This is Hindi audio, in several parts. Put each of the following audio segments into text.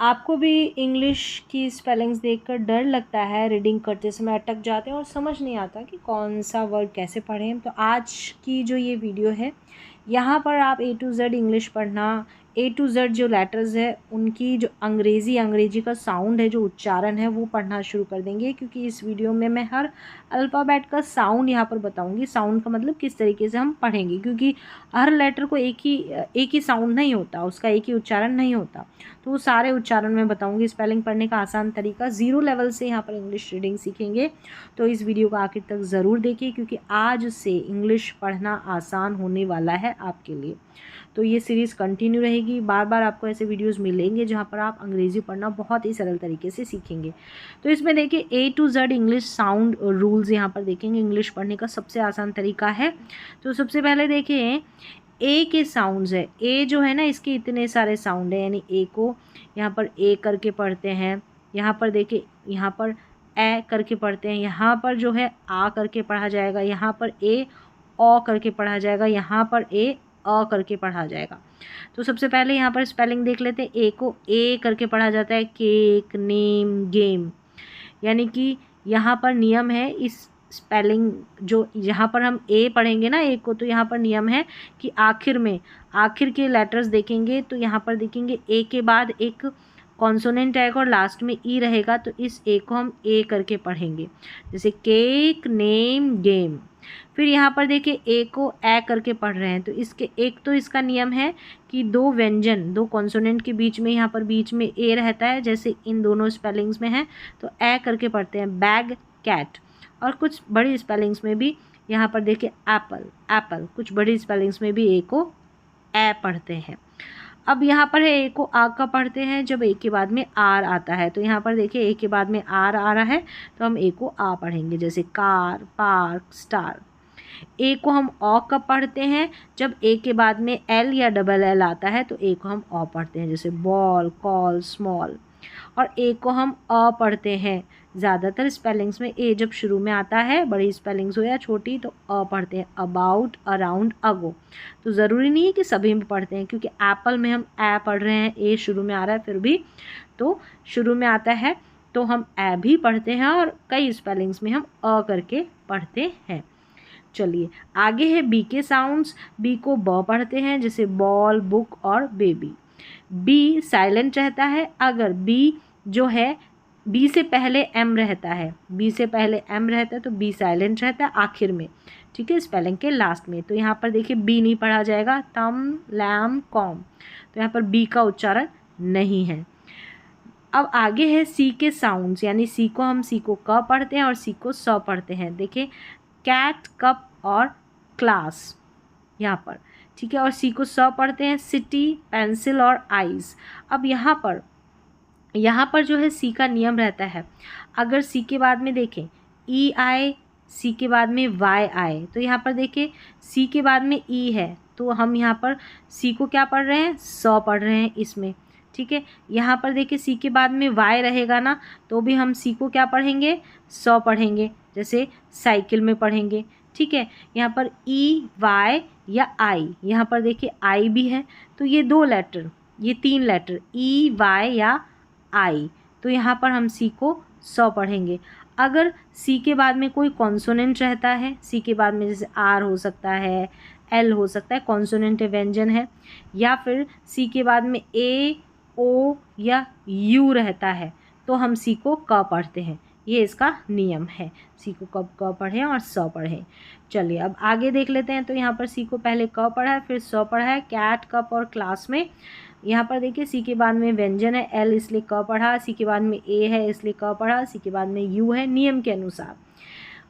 आपको भी इंग्लिश की स्पेलिंग्स देखकर डर लगता है, रीडिंग करते समय अटक जाते हैं और समझ नहीं आता कि कौन सा वर्ड कैसे पढ़ें। तो आज की जो ये वीडियो है, यहाँ पर आप A to Z इंग्लिश पढ़ना, A to Z जो लेटर्स है उनकी जो अंग्रेज़ी का साउंड है, जो उच्चारण है वो पढ़ना शुरू कर देंगे। क्योंकि इस वीडियो में मैं हर अल्फ़ाबेट का साउंड यहाँ पर बताऊँगी। साउंड का मतलब किस तरीके से हम पढ़ेंगे, क्योंकि हर लेटर को एक ही साउंड नहीं होता, उसका एक ही उच्चारण नहीं होता। तो वो सारे उच्चारण मैं बताऊँगी। स्पेलिंग पढ़ने का आसान तरीका, ज़ीरो लेवल से यहाँ पर इंग्लिश रीडिंग सीखेंगे। तो इस वीडियो को आखिर तक ज़रूर देखिए, क्योंकि आज से इंग्लिश पढ़ना आसान होने वाला है आपके लिए। तो ये सीरीज़ कंटिन्यू रहेगी, बार बार आपको ऐसे वीडियोस मिलेंगे जहाँ पर आप अंग्रेज़ी पढ़ना बहुत ही सरल तरीके से सीखेंगे। तो इसमें देखिए A to Z English sound rules यहाँ पर देखेंगे। इंग्लिश पढ़ने का सबसे आसान तरीका है। तो सबसे पहले देखिए ए के साउंड्स है। ए जो है ना, इसके इतने सारे साउंड है, यानी ए को यहाँ पर ए करके पढ़ते हैं। यहाँ पर देखिए, यहाँ पर ए करके पढ़ते हैं। यहाँ पर जो है आ करके पढ़ा जाएगा। यहाँ पर ए ओ करके पढ़ा जाएगा। यहाँ पर ए अ करके पढ़ा जाएगा। तो सबसे पहले यहाँ पर स्पेलिंग देख लेते हैं। ए को ए करके पढ़ा जाता है, केक, नेम, गेम। यानी कि यहाँ पर नियम है, इस स्पेलिंग जो यहाँ पर हम ए पढ़ेंगे ना, ए को, तो यहाँ पर नियम है कि आखिर के लेटर्स देखेंगे तो यहाँ पर देखेंगे ए के बाद एक कॉन्सोनेंट आएगा और लास्ट में ई रहेगा, तो इस ए को हम ए करके पढ़ेंगे। जैसे केक, नेम, गेम। फिर यहाँ पर देखिए ए को ए करके पढ़ रहे हैं, तो इसके एक तो इसका नियम है कि दो व्यंजन, दो कॉन्सोनेंट के बीच में, यहाँ पर बीच में ए रहता है, जैसे इन दोनों स्पेलिंग्स में है, तो ए करके पढ़ते हैं। Bag, cat. और कुछ बड़ी स्पेलिंग्स में भी यहाँ पर देखिए एप्पल, एप्पल। कुछ बड़ी स्पेलिंग्स में भी ए को ए पढ़ते हैं। अब यहाँ पर है ए को आ का पढ़ते हैं जब ए के बाद में आर आता है। तो यहाँ पर देखिए ए के बाद में आर आ रहा है, तो हम ए को आ पढ़ेंगे। जैसे कार, पार्क, स्टार। ए को हम औ कब पढ़ते हैं, जब ए के बाद में एल या डबल एल आता है, तो ए को हम औ पढ़ते हैं। जैसे बॉल, कॉल, स्मॉल। और ए को हम अ पढ़ते हैं। ज़्यादातर स्पेलिंग्स में ए जब शुरू में आता है, बड़ी स्पेलिंग्स हो या छोटी, तो अ पढ़ते हैं। अबाउट, अराउंड, अगो। तो ज़रूरी नहीं है कि सभी में पढ़ते हैं, क्योंकि एप्पल में हम ए पढ़ रहे हैं, ए शुरू में आ रहा है, फिर भी तो शुरू में आता है तो हम ए भी पढ़ते हैं, और कई स्पेलिंग्स में हम अ करके पढ़ते हैं। चलिए आगे है बी के साउंड्स। बी को ब पढ़ते हैं, जैसे बॉल, बुक और बेबी। बी साइलेंट रहता है अगर बी जो है, बी से पहले एम रहता है, बी से पहले एम रहता है तो बी साइलेंट रहता है आखिर में, ठीक है, स्पेलिंग के लास्ट में। तो यहाँ पर देखिए बी नहीं पढ़ा जाएगा। तम, लैम, कॉम। तो यहाँ पर बी का उच्चारण नहीं है। अब आगे है सी के साउंड्स, यानी सी को हम सी को क पढ़ते हैं और सी को स पढ़ते हैं। देखिए कैट, कप और क्लास यहाँ पर, ठीक है। और सी को स पढ़ते हैं। सिटी, पेंसिल और आइज़। अब यहाँ पर जो है सी का नियम रहता है, अगर सी के बाद में देखें ई आए, सी के बाद में वाई आए, तो यहाँ पर देखिए सी के बाद में ई है, तो हम यहाँ पर सी को क्या पढ़ रहे हैं, स पढ़ रहे हैं इसमें, ठीक है। यहाँ पर देखिए सी के बाद में वाई रहेगा ना, तो भी हम सी को क्या पढ़ेंगे, स पढ़ेंगे। जैसे साइकिल में पढ़ेंगे, ठीक है। यहाँ पर ई, वाई या आई, यहाँ पर देखिए आई भी है, तो ये दो लेटर, ये तीन लेटर ई, वाई या आई, तो यहाँ पर हम सी को स पढ़ेंगे। अगर सी के बाद में कोई कॉन्सोनेंट रहता है, सी के बाद में जैसे आर हो सकता है, एल हो सकता है, कॉन्सोनेंट व्यंजन है, या फिर सी के बाद में ए, ओ या यू रहता है, तो हम सी को क पढ़ते हैं। ये इसका नियम है, सी को कब क पढ़ें और स पढ़ें। चलिए अब आगे देख लेते हैं। तो यहाँ पर सी को पहले क पढ़ा है, फिर स पढ़ा है। कैट, कप और क्लास में यहाँ पर देखिए सी के बाद में व्यंजन है, एल इसलिए क पढ़ा, सी के बाद में ए है इसलिए क पढ़ा, सी के बाद में यू है नियम के अनुसार।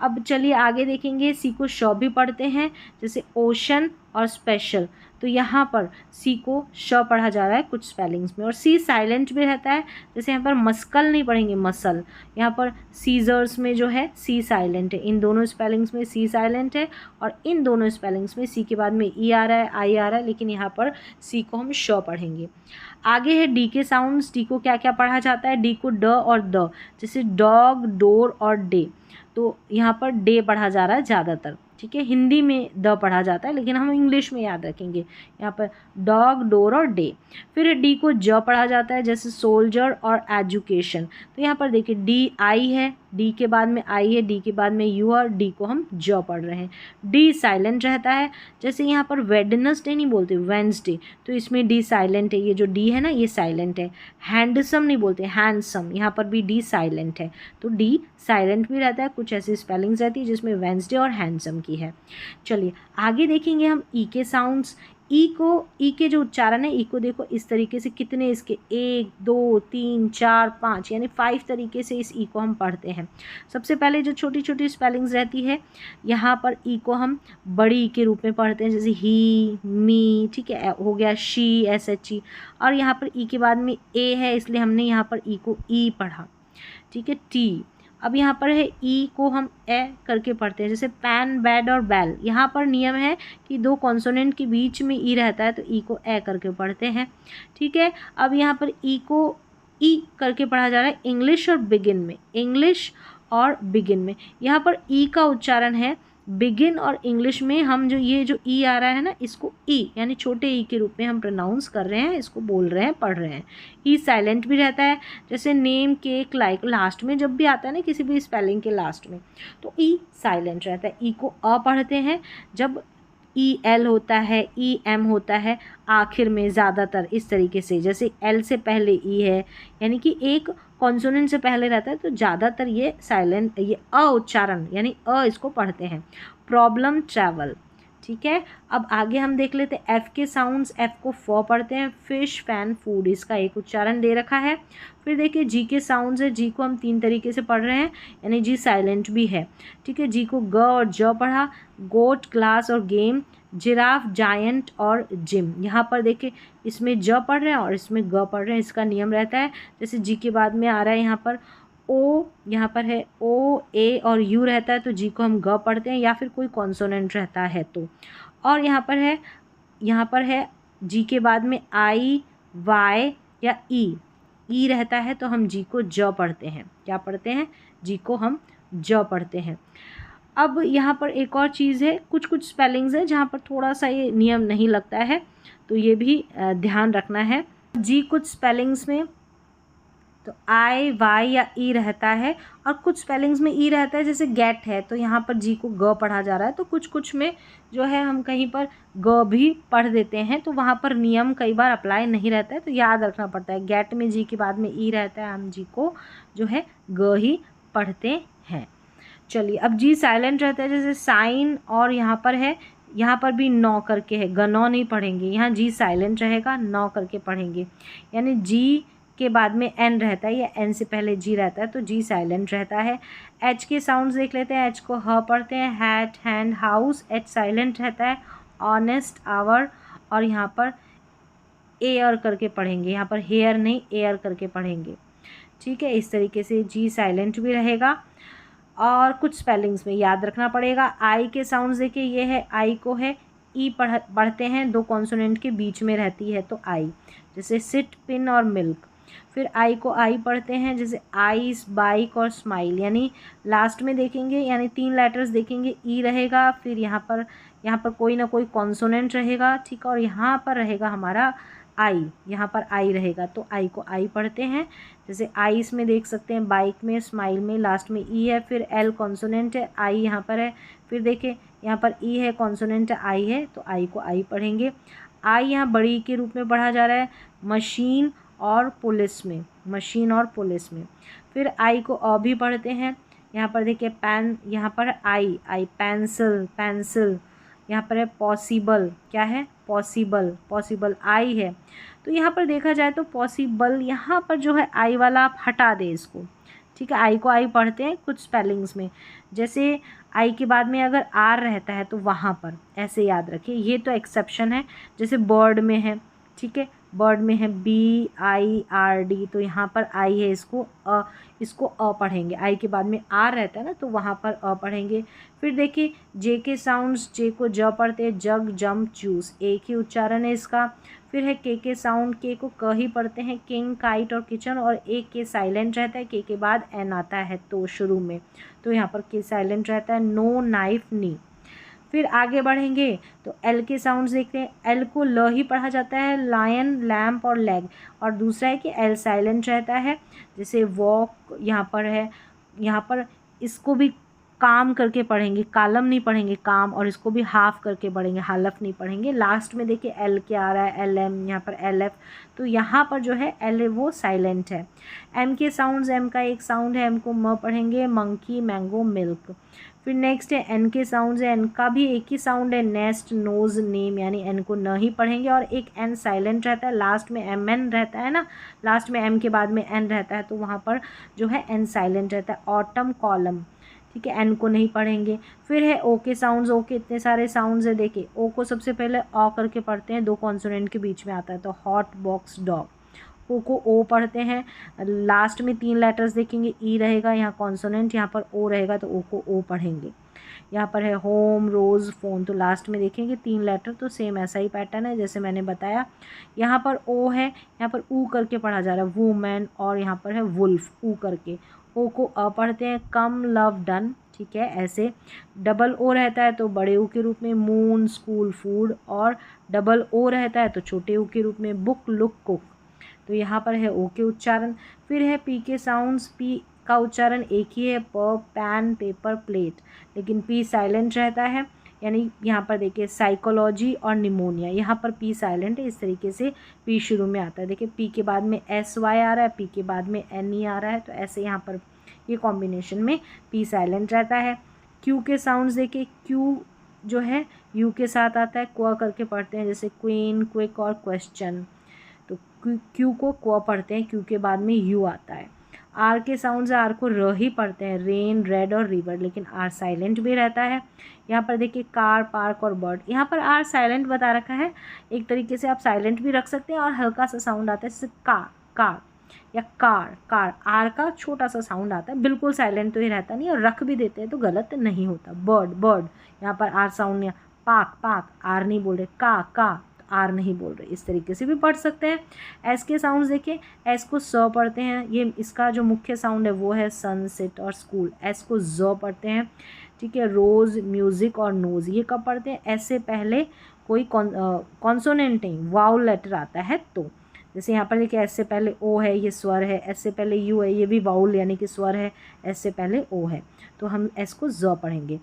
अब चलिए आगे देखेंगे। सी को श भी पढ़ते हैं, जैसे ओशन और स्पेशल, तो यहाँ पर सी को श पढ़ा जा रहा है कुछ स्पेलिंग्स में। और सी साइलेंट भी रहता है, जैसे यहाँ पर मस्कल नहीं पढ़ेंगे, मसल। यहाँ पर सीजर्स में जो है सी साइलेंट है, इन दोनों स्पेलिंग्स में सी साइलेंट है, और इन दोनों स्पेलिंग्स में सी के बाद में ई आ रहा है, आई आ रहा है, लेकिन यहाँ पर सी को हम श पढ़ेंगे। आगे है डी के साउंड्स। डी को क्या क्या पढ़ा जाता है, डी को ड और द, जैसे डॉग, डोर और डे, तो यहाँ पर डे पढ़ा जा रहा है ज़्यादातर, ठीक है, हिंदी में द पढ़ा जाता है लेकिन हम इंग्लिश में याद रखेंगे। यहाँ पर डॉग, डोर और डे। फिर डी को ज पढ़ा जाता है, जैसे सोल्जर और एजुकेशन। तो यहाँ पर देखिए डी आई है, डी के बाद में आई है, डी के बाद में यू और डी को हम ज पढ़ रहे हैं। डी साइलेंट रहता है, जैसे यहाँ पर वेडनेसडे नहीं बोलते, वेंसडे, तो इसमें डी साइलेंट है। ये जो डी है ना ये साइलेंट है। हैंडसम नहीं बोलते, हैंडसम, यहाँ पर भी डी साइलेंट है। तो डी साइलेंट भी रहता है। कुछ ऐसी स्पेलिंग्स रहती है जिसमें वेंसडे और हैंडसम की है। चलिए आगे देखेंगे हम ई के साउंड्स। ई के जो उच्चारण है, ई को देखो इस तरीके से, कितने इसके 1 2 3 4 5 यानी 5 तरीके से इस ई को हम पढ़ते हैं। सबसे पहले जो छोटी छोटी स्पेलिंग्स रहती है, यहाँ पर ई को हम बड़ी ई के रूप में पढ़ते हैं, जैसे ही, मी, ठीक है, हो गया शी, SHE। और यहाँ पर ई के बाद में ए है, इसलिए हमने यहाँ पर ई को ई पढ़ा, ठीक है, टी। अब यहाँ पर है ई को हम ए करके पढ़ते हैं, जैसे पैन, बैड और बैल। यहाँ पर नियम है कि 2 कॉन्सोनेंट के बीच में ई रहता है तो ई को ए करके पढ़ते हैं, ठीक है। अब यहाँ पर ई को ई करके पढ़ा जा रहा है इंग्लिश और बिगिन में, इंग्लिश और बिगिन में। यहाँ पर ई का उच्चारण है बिगिन और इंग्लिश में हम जो ये जो ई आ रहा है ना, इसको ई यानी छोटे ई के रूप में हम प्रोनाउंस कर रहे हैं, इसको बोल रहे हैं, पढ़ रहे हैं। ई साइलेंट भी रहता है, जैसे नेम, केक, लाइक, लास्ट में जब भी आता है ना किसी भी स्पेलिंग के लास्ट में, तो ई साइलेंट रहता है। ई को अ पढ़ते हैं जब ई एल होता है, ई एम होता है आखिर में, ज़्यादातर इस तरीके से, जैसे एल से पहले ई है यानी कि एक कॉन्सोनेंट से पहले रहता है, तो ज़्यादातर ये साइलेंट, ये अ उच्चारण यानी अ इसको पढ़ते हैं। प्रॉब्लम, ट्रैवल, ठीक है। अब आगे हम देख लेते हैं एफ़ के साउंड्स। एफ़ को फ पढ़ते हैं, फिश, फैन, फूड, इसका एक उच्चारण दे रखा है। फिर देखिए जी के साउंड्स है, जी को हम 3 तरीके से पढ़ रहे हैं यानी जी साइलेंट भी है, ठीक है। जी को ग और ज पढ़ा, गोट, ग्लास और गेम, जिराफ, जायंट और जिम। यहाँ पर देखिए इसमें ज पढ़ रहे हैं और इसमें ग पढ़ रहे हैं, इसका नियम रहता है। जैसे जी के बाद में आ रहा है यहाँ पर ओ, यहाँ पर है ओ, ए और यू रहता है तो जी को हम ग पढ़ते हैं, या फिर कोई कॉन्सोनेंट रहता है तो। और यहाँ पर है जी के बाद में आई, वाई या ई रहता है तो हम जी को ज पढ़ते हैं। क्या पढ़ते हैं? जी को हम ज पढ़ते हैं। अब यहाँ पर एक और चीज़ है, कुछ कुछ स्पेलिंग्स है जहाँ पर थोड़ा सा ये नियम नहीं लगता है, तो ये भी ध्यान रखना है। जी कुछ स्पेलिंग्स में तो आई, वाई या ई रहता है, और कुछ स्पेलिंग्स में ई रहता है, जैसे गेट है तो यहाँ पर जी को ग पढ़ा जा रहा है, तो कुछ कुछ में जो है हम कहीं पर ग भी पढ़ देते हैं, तो वहाँ पर नियम कई बार अप्लाई नहीं रहता है, तो याद रखना पड़ता है। गेट में जी के बाद में ई रहता है, हम जी को जो है ग ही पढ़ते हैं। चलिए अब जी साइलेंट रहता है, जैसे साइन, और यहाँ पर भी नौ करके है, गनौ नहीं पढ़ेंगे, यहाँ जी साइलेंट रहेगा, नौ करके पढ़ेंगे। यानी जी के बाद में एन रहता है या एन से पहले जी रहता है तो जी साइलेंट रहता है। एच के साउंड्स देख लेते हैं। एच को ह पढ़ते हैं, hat, hand, house, H silent रहता है। ऑनेस्ट, आवर, और यहाँ पर एयर करके पढ़ेंगे, यहाँ पर हेयर नहीं एयर करके पढ़ेंगे, ठीक है। इस तरीके से जी साइलेंट भी रहेगा। और कुछ स्पेलिंग्स में याद रखना पड़ेगा। आई के साउंड्स देखिए, ये है आई को है ई पढ़ते हैं, 2 कॉन्सोनेंट के बीच में रहती है तो आई, जैसे सिट, पिन और मिल्क। फिर आई को आई पढ़ते हैं, जैसे आइस, बाइक और स्माइल, यानी लास्ट में देखेंगे यानी 3 लेटर्स देखेंगे, ई रहेगा, फिर यहाँ पर कोई ना कोई कॉन्सोनेंट रहेगा, ठीक है, और यहाँ पर रहेगा हमारा आई, यहाँ पर आई रहेगा तो आई को आई पढ़ते हैं। जैसे आइस में देख सकते हैं, बाइक में, स्माइल में लास्ट में ई है, फिर एल कॉन्सोनेंट है, आई यहाँ पर है, फिर देखिए यहाँ पर ई है, कॉन्सोनेंट आई है तो आई को आई पढ़ेंगे। आई यहाँ बड़ी के रूप में पढ़ा जा रहा है मशीन और पुलिस में, मशीन और पुलिस में। फिर आई को अ भी पढ़ते हैं, यहाँ पर देखिए पैन, यहाँ पर आई पेंसिल, पेंसिल, यहाँ पर है पॉसिबल, क्या है पॉसिबल, पॉसिबल आई है। तो यहाँ पर देखा जाए तो पॉसिबल, यहाँ पर जो है आई वाला आप हटा दें इसको, ठीक है। आई को आई पढ़ते हैं कुछ स्पेलिंग्स में, जैसे आई के बाद में अगर आर रहता है तो वहाँ पर ऐसे याद रखिए, ये तो एक्सेप्शन है। जैसे बर्ड में है, ठीक है, बर्ड में है BIRD, तो यहाँ पर आई है, इसको अ पढ़ेंगे। आई के बाद में आर रहता है ना तो वहाँ पर अ पढ़ेंगे। फिर देखिए जे के साउंड्स, जे को ज पढ़ते हैं, जग, जंप, चूस, एक ही उच्चारण है इसका। फिर है के साउंड, के को क ही पढ़ते हैं, किंग, काइट और किचन, और एक के साइलेंट रहता है, के बाद एन आता है तो शुरू में, तो यहाँ पर के साइलेंट रहता है। नो, नाइफ, नी। फिर आगे बढ़ेंगे तो एल के साउंड्स देखते हैं। एल को ल ही पढ़ा जाता है, लायन, लैम्प और लेग। और दूसरा है कि एल साइलेंट रहता है, जैसे वॉक यहाँ पर है, यहाँ पर इसको भी काम करके पढ़ेंगे, कालम नहीं पढ़ेंगे, काम। और इसको भी हाफ करके पढ़ेंगे, हालफ नहीं पढ़ेंगे। लास्ट में देखिए एल क्या आ रहा है, एल एम, यहाँ पर एल एफ। तो यहाँ पर जो है एल वो साइलेंट है। एम के साउंड्स, एम का एक साउंड है, एम को म पढ़ेंगे, मंकी, मैंगो, मिल्क। फिर नेक्स्ट है एन के साउंड्स है, एन का भी एक ही साउंड है, नेस्ट, नोज, नेम, यानी एन को न ही पढ़ेंगे। और एक एन साइलेंट रहता है, लास्ट में एम एन रहता है ना, लास्ट में एम के बाद में एन रहता है, तो वहाँ पर जो है एन साइलेंट रहता है। ऑटम, कॉलम, ठीक है, एन को नहीं पढ़ेंगे। फिर है ओ के साउंड्स। ओ के इतने सारे साउंड्स है, देखिए ओ को सबसे पहले ऑ करके पढ़ते हैं, 2 कॉन्सोनेंट के बीच में आता है, तो हॉट, बॉक्स, डॉग। ओ को ओ पढ़ते हैं, लास्ट में 3 लेटर्स देखेंगे, ई रहेगा यहाँ कॉन्सोनेंट, यहाँ पर ओ रहेगा, तो ओ को ओ पढ़ेंगे। यहाँ पर है होम, रोज़, फ़ोन, तो लास्ट में देखेंगे 3 लेटर, तो सेम ऐसा ही पैटर्न है जैसे मैंने बताया। यहाँ पर ओ है, यहाँ पर ऊ करके पढ़ा जा रहा है, वूमेन। और यहाँ पर है वुल्फ, ऊ करके। ओ को अ पढ़ते हैं, कम, लव, डन, ठीक है, ऐसे। डबल ओ रहता है तो बड़े ऊ के रूप में मून, स्कूल, फूड। और डबल ओ रहता है तो छोटे ऊ के रूप में बुक, लुक, कुक। तो यहाँ पर है ओ के उच्चारण। फिर है पी के साउंड्स। पी का उच्चारण एक ही है, प, पैन, पेपर, प्लेट, लेकिन पी साइलेंट रहता है। यानी यहाँ पर देखिए साइकोलॉजी और निमोनिया, यहाँ पर पी साइलेंट है, इस तरीके से पी शुरू में आता है। देखिए पी के बाद में एस वाई आ रहा है, पी के बाद में एन ई आ रहा है, तो ऐसे यहाँ पर ये कॉम्बिनेशन में पी साइलेंट रहता है। क्यू के साउंड्स देखिए, क्यू जो है यू के साथ आता है, क्वा करके पढ़ते हैं, जैसे क्वीन, क्विक और क्वेश्चन। तो क्यू को क्वा पढ़ते हैं, क्यू के बाद में यू आता है। आर के साउंड्स, आर को र ही पढ़ते हैं, रेन, रेड और रिवर, लेकिन आर साइलेंट भी रहता है। यहाँ पर देखिए कार, पार्क और बर्ड, यहाँ पर आर साइलेंट बता रखा है। एक तरीके से आप साइलेंट भी रख सकते हैं और हल्का सा साउंड आता है, जैसे कार या कार, आर का छोटा सा साउंड आता है, बिल्कुल साइलेंट तो ये रहता नहीं, और रख भी देते हैं तो गलत नहीं होता। बर्ड, यहाँ पर आर साउंड नहीं, पाक, आर नहीं बोल रहे, का आर नहीं बोल रहे, इस तरीके से भी पढ़ सकते हैं। एस के साउंड्स देखिए, एस को स पढ़ते हैं, ये इसका जो मुख्य साउंड है वो है सनसेट और स्कूल। एस को ज पढ़ते हैं, ठीक है, रोज़, म्यूज़िक और नोज़, ये कब पढ़ते हैं, एस से पहले कोई कॉन्सोनेंट नहीं, वाउल लेटर आता है तो। जैसे यहाँ पर देखिए एस से पहले ओ है, ये स्वर है, एस से पहले यू है, ये भी वाउल यानी कि स्वर है, एस से पहले ओ है, तो हम एस को ज पढ़ेंगे।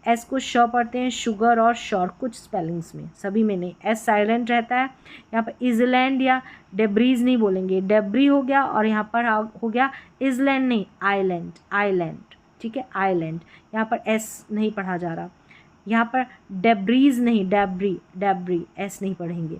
एस को श पढ़ते हैं, शुगर और श्योर, कुछ स्पेलिंग्स में, सभी में नहीं। एस साइलेंट रहता है। यहाँ पर इजलैंड या डेब्रीज नहीं बोलेंगे, डेब्री हो गया, और यहाँ पर हो गया इजलैंड नहीं, आइलैंड, ठीक है, आइलैंड। यहाँ पर एस नहीं पढ़ा जा रहा। यहाँ पर डेब्रीज नहीं, डेब्री, एस नहीं पढ़ेंगे।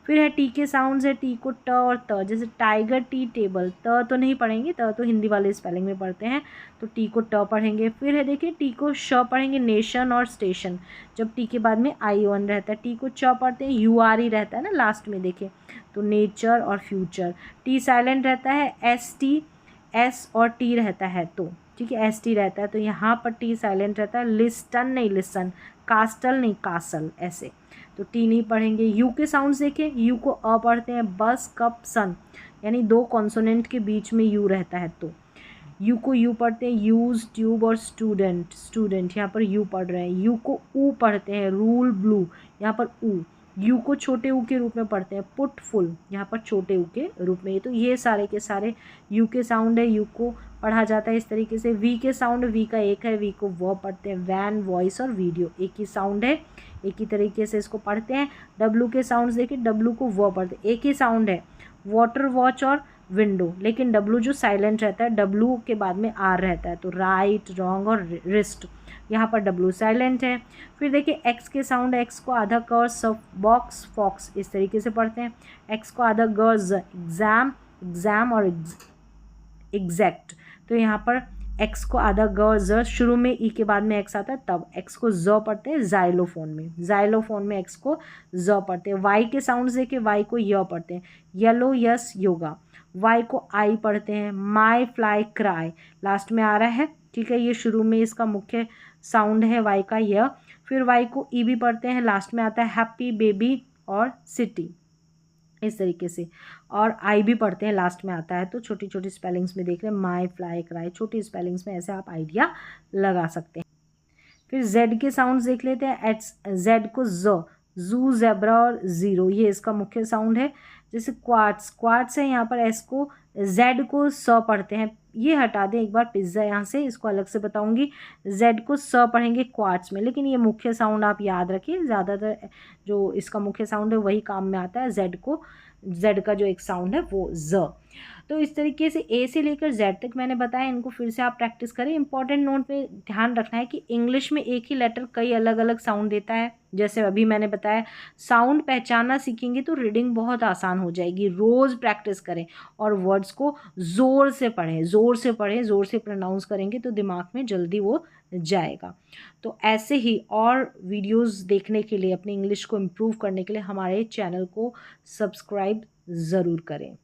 फिर है टी के साउंड्स है, टी को ट और त, जैसे टाइगर, टी, टेबल, त तो नहीं पढ़ेंगे, त तो हिंदी वाले स्पेलिंग में पढ़ते हैं, तो टी को ट पढ़ेंगे। फिर है देखिए टी को श पढ़ेंगे, नेशन और स्टेशन, जब टी के बाद में आई ओन रहता है। टी को च पढ़ते हैं, यू आर ही रहता है ना लास्ट में, देखें तो नेचर और फ्यूचर। टी साइलेंट रहता है, एस टी, एस और टी रहता है तो, ठीक है, एस टी रहता है, तो यहाँ पर टी साइलेंट रहता है। लिस्टन नहीं, लिसन, कास्टल नहीं, कासल, ऐसे, तो टी नहीं पढ़ेंगे। यू के साउंड्स देखें, यू को अ पढ़ते हैं, बस, कप, सन, यानी 2 कॉन्सोनेंट के बीच में यू रहता है तो यू को यू पढ़ते हैं। यूज, ट्यूब और स्टूडेंट, यहाँ पर यू पढ़ रहे हैं। यू को ऊ पढ़ते हैं, रूल, ब्लू, यहाँ पर ऊ। यू को छोटे ऊ के रूप में पढ़ते हैं, पुट, फुल, यहाँ पर छोटे ऊ के रूप में। तो ये सारे के सारे यू के साउंड है, यू को पढ़ा जाता है इस तरीके से। वी के साउंड, वी का एक है, वी को वो पढ़ते हैं, वैन, वॉइस और वीडियो, एक ही साउंड है, एक ही तरीके से इसको पढ़ते हैं। डब्लू के साउंड्स देखिए, डब्लू को वो पढ़ते हैं, एक ही साउंड है, वाटर, वॉच और विंडो, लेकिन डब्लू जो साइलेंट रहता है, डब्लू के बाद में आर रहता है, तो राइट, रॉन्ग और रिस्ट, यहाँ पर डब्लू साइलेंट है। फिर देखिए एक्स के साउंड, एक्स को आधा क, सब, बॉक्स, फॉक्स, इस तरीके से पढ़ते हैं। एक्स को आधा ग, ज, एग्जाम और एग्जैक्ट, तो यहाँ पर एक्स को आधा ग, ज, शुरू में ई के बाद में एक्स आता है तब। एक्स को ज पढ़ते हैं जाइलोफोन में एक्स को ज पढ़ते हैं। वाई के साउंड्स देखिए, वाई को य पढ़ते हैं, येलो, यस, योगा। वाई को आई पढ़ते हैं, माई, फ्लाई, क्राई, लास्ट में आ रहा है, ठीक है, ये शुरू में इसका मुख्य साउंड है वाई का य। फिर वाई को ई भी पढ़ते हैं, लास्ट में आता है हैप्पी, बेबी और सिटी, इस तरीके से। और आई भी पढ़ते हैं, लास्ट में आता है, तो छोटी छोटी स्पेलिंग्स में देख रहे हैं, माई, फ्लाई, क्राई, छोटी स्पेलिंग्स में, ऐसे आप आइडिया लगा सकते हैं। फिर जेड के साउंड्स देख लेते हैं। एच जेड को जू, जेब्रा और ज़ीरो, ये इसका मुख्य साउंड है। जैसे क्वार्ट्स, क्वार्ट्स है, यहाँ पर एस को, जेड को स पढ़ते हैं, ये हटा दें एक बार पिज्ज़ा यहाँ से, इसको अलग से बताऊंगी। जेड को स पढ़ेंगे क्वार्ट्स में, लेकिन ये मुख्य साउंड आप याद रखिए, ज़्यादातर जो इसका मुख्य साउंड है वही काम में आता है। जेड का जो एक साउंड है वो ज। तो इस तरीके से ए से लेकर जेड तक मैंने बताया, इनको फिर से आप प्रैक्टिस करें। इंपॉर्टेंट नोट पे ध्यान रखना है कि इंग्लिश में एक ही लेटर कई अलग अलग साउंड देता है। जैसे अभी मैंने बताया, साउंड पहचानना सीखेंगे तो रीडिंग बहुत आसान हो जाएगी। रोज़ प्रैक्टिस करें और वर्ड्स को ज़ोर से पढ़ें, ज़ोर से पढ़ें, ज़ोर से प्रोनाउंस करेंगे तो दिमाग में जल्दी वो जाएगा। तो ऐसे ही और वीडियोस देखने के लिए, अपनी इंग्लिश को इम्प्रूव करने के लिए हमारे चैनल को सब्सक्राइब ज़रूर करें।